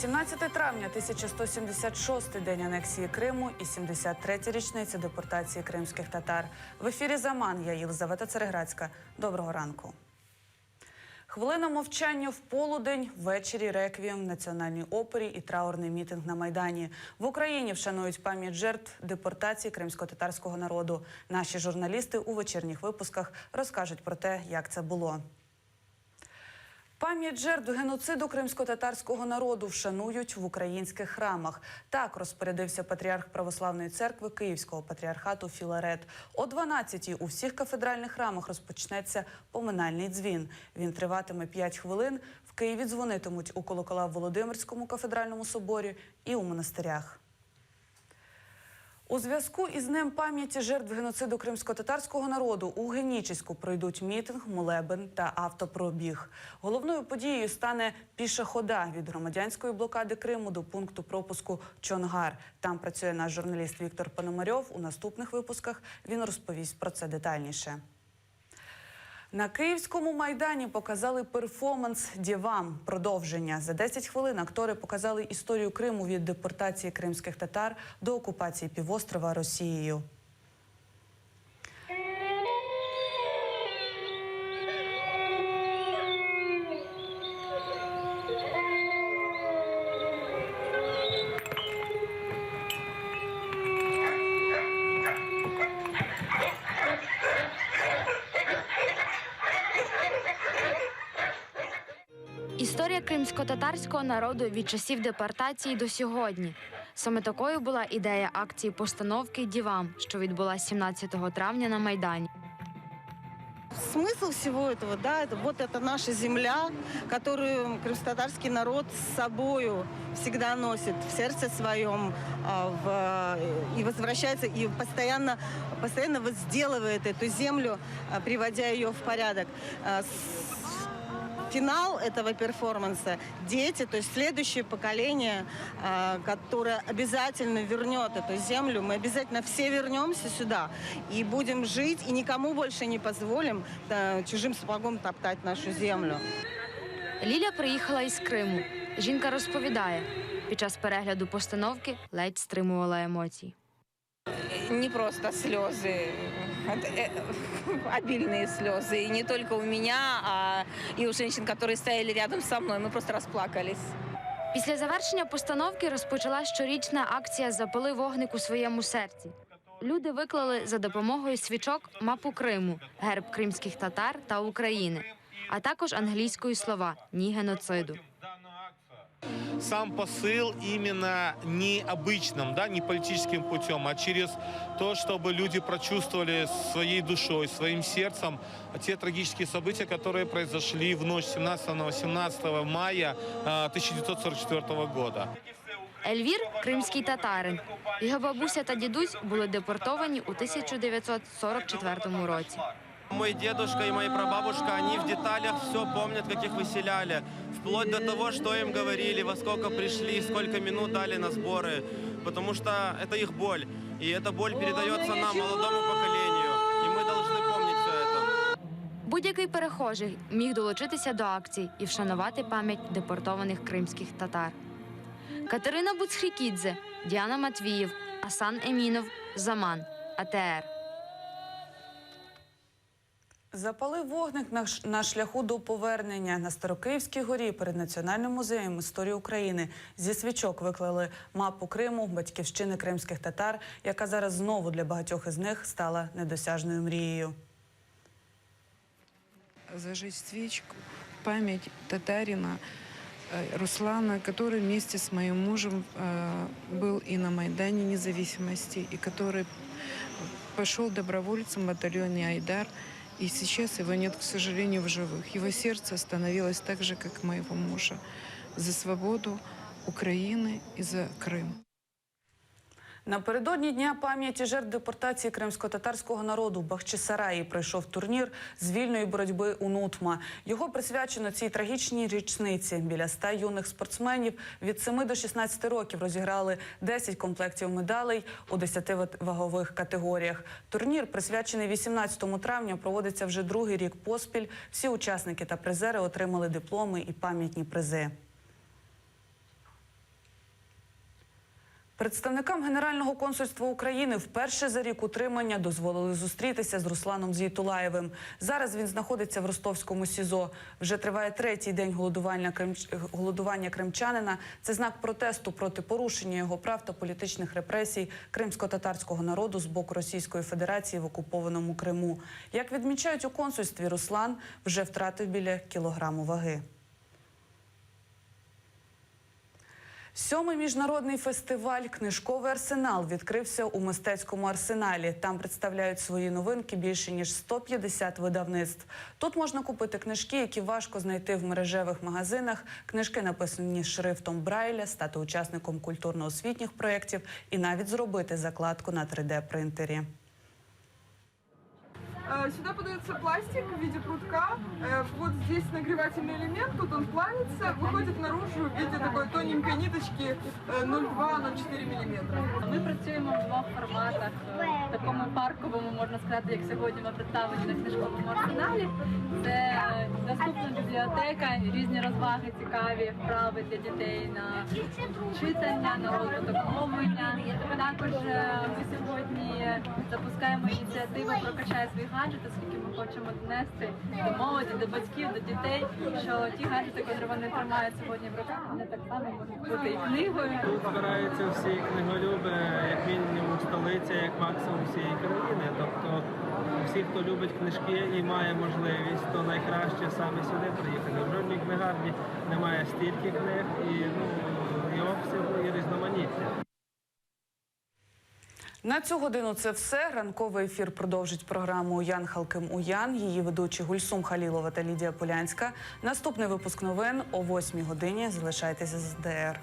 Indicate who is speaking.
Speaker 1: 18 травня, 1176-й день анексії Криму і 73-я річниця депортації кримських татар. В ефірі «Заман», я Єлизавета Цареградська. Доброго ранку. Хвилина мовчання в полудень, ввечері реквієм в Національній опері і траурний мітинг на Майдані. В Україні вшанують пам'ять жертв депортації кримсько-татарського народу. Наші журналісти у вечірніх випусках розкажуть про те, як це було. Пам'ять жертв геноциду кримсько-татарського народу вшанують в українських храмах. Так розпорядився патріарх Православної церкви Київського патріархату Філарет. О 12-й у всіх кафедральних храмах розпочнеться поминальний дзвін. Він триватиме 5 хвилин. В Києві дзвонитимуть у колокола в Володимирському кафедральному соборі і у монастирях. У зв'язку із Днем пам'яті жертв геноциду кримсько-татарського народу у Генічеську пройдуть мітинг, молебен та автопробіг. Головною подією стане піша хода від громадянської блокади Криму до пункту пропуску Чонгар. Там працює наш журналіст Віктор Пономарьов. У наступних випусках він розповість про це детальніше. На Київському Майдані показали перформанс «Дівам» – продовження. За 10 хвилин актори показали історію Криму від депортації кримських татар до окупації півострова Росією.
Speaker 2: Історія кримсько-татарського народу від часів депортації до сьогодні. Саме такою була ідея акції постановки «Дівам», що відбулася 17 травня на Майдані.
Speaker 3: Смысл всего этого, да, это наша земля, которую крымско-татарский народ с собою всегда носит в сердце своем и возвращается, и постоянно возделывает эту землю, приводя ее в порядок. Финал этого перформанса – дети, то есть следующее поколение, которое обязательно вернет эту землю. Мы обязательно все вернемся сюда и будем жить, и никому больше не позволим чужим сапогом топтать нашу землю.
Speaker 2: Ліля приїхала із Криму. Жінка розповідає, під час перегляду постановки ледь стримувала емоції.
Speaker 4: Не просто слезы, обильные слезы. И не только у меня, а и у женщин, которые стояли рядом со мной. Мы просто расплакались.
Speaker 2: Після завершення постановки розпочалась щорічна акція «Запали вогник у своєму серці». Люди виклали за допомогою свічок мапу Криму, герб кримських татар та України, а також англійською слова «Ні геноциду».
Speaker 5: Сам посыл именно не обычным, да, не политическим путем, а через то, чтобы люди прочувствовали своей душой, своим сердцем те трагические события, которые произошли в ночь 17-18 мая 1944 года.
Speaker 2: Ельвір – кримський татарин. Його бабуся та дідусь були депортовані у 1944 році.
Speaker 6: Мой дедушка и моя прабабушка, они в деталях все помнят, как их выселяли. Вплоть до того, что им говорили, во сколько пришли, сколько минут дали на сборы. Потому что это их боль. И эта боль передается нам, молодому поколению. И мы должны помнить все это.
Speaker 2: Будь-який перехожий міг долучитися до акцій і вшанувати пам'ять депортованих кримських татар. Катерина Буцхрікідзе, Діана Матвіїв, Асан Емінов, «Заман», АТР.
Speaker 1: Запали вогник на шляху до повернення. На Старокиївській горі перед Національним музеєм історії України зі свічок виклали мапу Криму, батьківщини кримських татар, яка зараз знову для багатьох із них стала недосяжною мрією.
Speaker 7: Зажечь свечку в память татарина Руслана, который вместе с моим мужем был и на Майдане Независимости, и который пошел добровольцем в батальоне «Айдар». И сейчас его нет, к сожалению, в живых. Его сердце остановилось так же, как моего мужа, за свободу Украины и за Крым.
Speaker 1: Напередодні Дня пам'яті жертв депортації кримсько-татарського народу в Бахчисараї пройшов турнір з вільної боротьби «Унутма». Його присвячено цій трагічній річниці. Біля 100 юних спортсменів від 7 до 16 років розіграли 10 комплектів медалей у 10 вагових категоріях. Турнір, присвячений 18 травня, проводиться вже другий рік поспіль. Всі учасники та призери отримали дипломи і пам'ятні призи. Представникам Генерального консульства України вперше за рік утримання дозволили зустрітися з Русланом Зейтулаєвим. Зараз він знаходиться в ростовському СІЗО. Вже триває третій день голодування кримчанина. Це знак протесту проти порушення його прав та політичних репресій кримсько-татарського народу з боку Російської Федерації в окупованому Криму. Як відмічають у консульстві, Руслан вже втратив біля кілограму ваги. 7-й міжнародний фестиваль «Книжковий арсенал» відкрився у мистецькому арсеналі. Там представляють свої новинки більше ніж 150 видавництв. Тут можна купити книжки, які важко знайти в мережевих магазинах, книжки, написані шрифтом Брайля, стати учасником культурно-освітніх проєктів і навіть зробити закладку на 3D-принтері.
Speaker 8: Сюда подается пластик в виде прутка. Вот здесь нагревательный элемент, тут он плавится, выходит наружу в виде такой тоненькой ниточки 0,2-0,4 мм.
Speaker 9: Ми працюємо в двох форматах. В такому парковому, можна сказати, як сьогодні ми представлені на книжковому арсеналі. Це доступна бібліотека, різні розваги, цікаві вправи для дітей на читання, на розвиток мовлення. Також ми сьогодні запускаємо ініціативу «Прокачай свій гаджет», оскільки ми хочемо донести до молоді, до батьків, до дітей, що ті гаджети, які вони тримають сьогодні в руках, вони так само можуть бути і книгою.
Speaker 10: Тут збираються всі книголюби, як мінімум столиця, як максимум всієї країни. Тобто всі, хто любить книжки і має можливість, то найкраще саме сюди приїхати. В жодній книгарні немає стільки книг і обсягу, і різноманіття.
Speaker 1: На цю годину це все. Ранковий ефір продовжить програму «Ян Халким Уян». Її ведучі Гульсум Халілова та Лідія Полянська. Наступний випуск новин о 8 годині. Залишайтеся з ДР.